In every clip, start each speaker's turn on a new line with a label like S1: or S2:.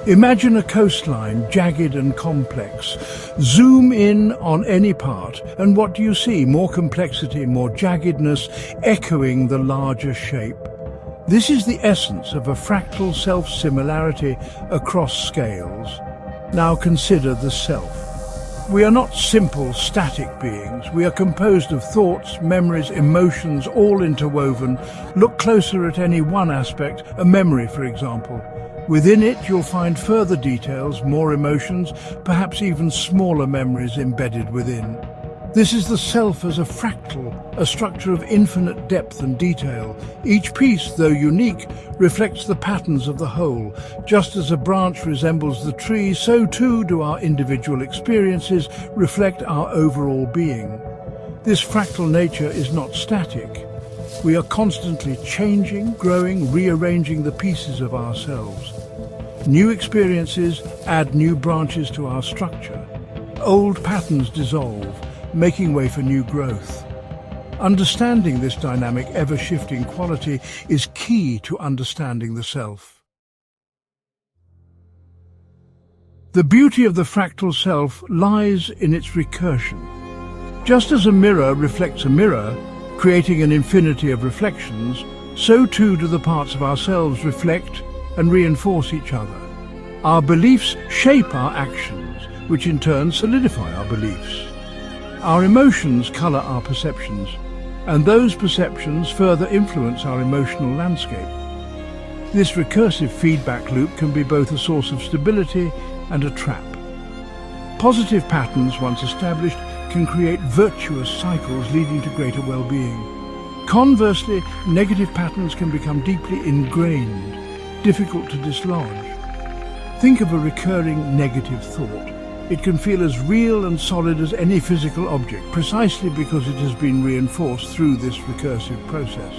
S1: Imagine a coastline, jagged and complex. Zoom in on any part, and what do you see? More complexity, more jaggedness, echoing the larger shape. This is the essence of a fractal self-similarity across scales. Now consider the self. We are not simple, static beings. We are composed of thoughts, memories, emotions, all interwoven. Look closer at any one aspect, a memory, for example. Within it, you'll find further details, more emotions, perhaps even smaller memories embedded within. This is the self as a fractal, a structure of infinite depth and detail. Each piece, though unique, reflects the patterns of the whole. Just as a branch resembles the tree, so too do our individual experiences reflect our overall being. This fractal nature is not static. We are constantly changing, growing, rearranging the pieces of ourselves. New experiences add new branches to our structure. Old patterns dissolve, making way for new growth. Understanding this dynamic, ever-shifting quality is key to understanding the self. The beauty of the fractal self lies in its recursion. Just as a mirror reflects a mirror, creating an infinity of reflections, so too do the parts of ourselves reflect and reinforce each other. Our beliefs shape our actions, which in turn solidify our beliefs. Our emotions colour our perceptions, and those perceptions further influence our emotional landscape. This recursive feedback loop can be both a source of stability and a trap. Positive patterns, once established, can create virtuous cycles leading to greater well-being. Conversely, negative patterns can become deeply ingrained, difficult to dislodge. Think of a recurring negative thought. It can feel as real and solid as any physical object, precisely because it has been reinforced through this recursive process.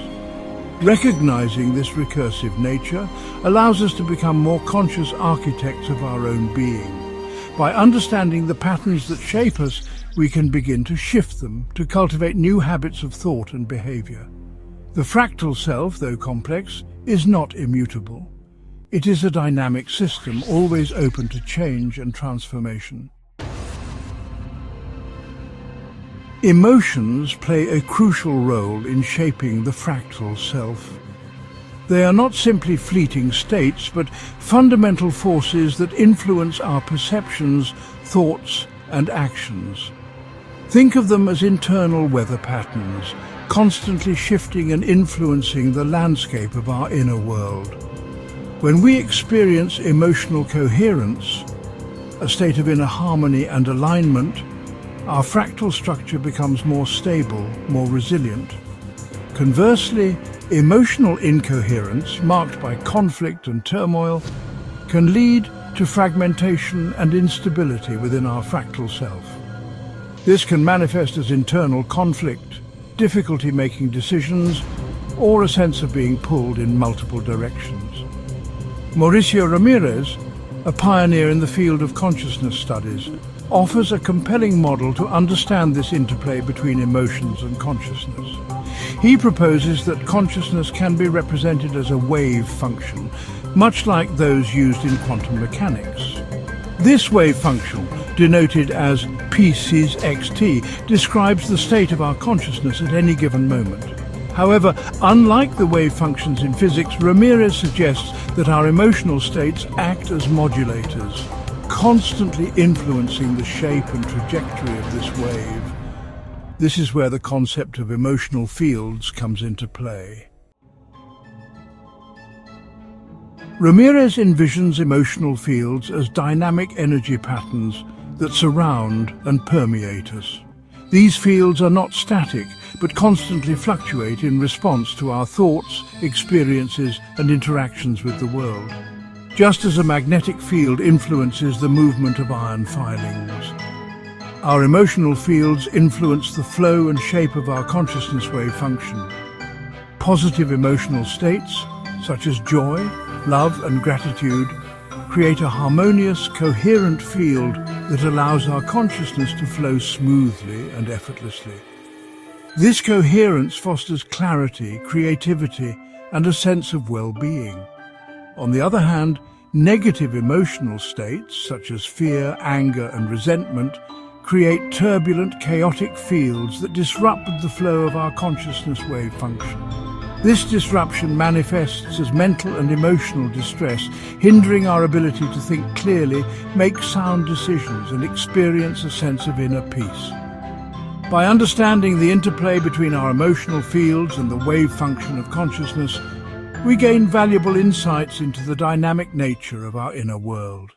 S1: Recognizing this recursive nature allows us to become more conscious architects of our own being. By understanding the patterns that shape us, we can begin to shift them, to cultivate new habits of thought and behavior. The fractal self, though complex, is not immutable. It is a dynamic system, always open to change and transformation. Emotions play a crucial role in shaping the fractal self. They are not simply fleeting states, but fundamental forces that influence our perceptions, thoughts, and actions. Think of them as internal weather patterns, constantly shifting and influencing the landscape of our inner world. When we experience emotional coherence, a state of inner harmony and alignment, our fractal structure becomes more stable, more resilient. Conversely, emotional incoherence, marked by conflict and turmoil, can lead to fragmentation and instability within our fractal self. This can manifest as internal conflict, difficulty making decisions, or a sense of being pulled in multiple directions. Mauricio Ramirez, a pioneer in the field of consciousness studies, offers a compelling model to understand this interplay between emotions and consciousness. He proposes that consciousness can be represented as a wave function, much like those used in quantum mechanics. This wave function, denoted as pieces xt, describes the state of our consciousness at any given moment. However, unlike the wave functions in physics, Ramirez suggests that our emotional states act as modulators, constantly influencing the shape and trajectory of this wave. This is where the concept of emotional fields comes into play. Ramirez envisions emotional fields as dynamic energy patterns that surround and permeate us. These fields are not static, but constantly fluctuate in response to our thoughts, experiences, and interactions with the world. Just as a magnetic field influences the movement of iron filings, our emotional fields influence the flow and shape of our consciousness wave function. Positive emotional states, such as joy, love, and gratitude, create a harmonious, coherent field that allows our consciousness to flow smoothly and effortlessly. This coherence fosters clarity, creativity, and a sense of well-being. On the other hand, Negative emotional states, such as fear, anger and resentment, create turbulent, chaotic fields that disrupt the flow of our consciousness wave function. This disruption manifests as mental and emotional distress, hindering our ability to think clearly, make sound decisions, and experience a sense of inner peace. By understanding the interplay between our emotional fields and the wave function of consciousness, we gain valuable insights into the dynamic nature of our inner world.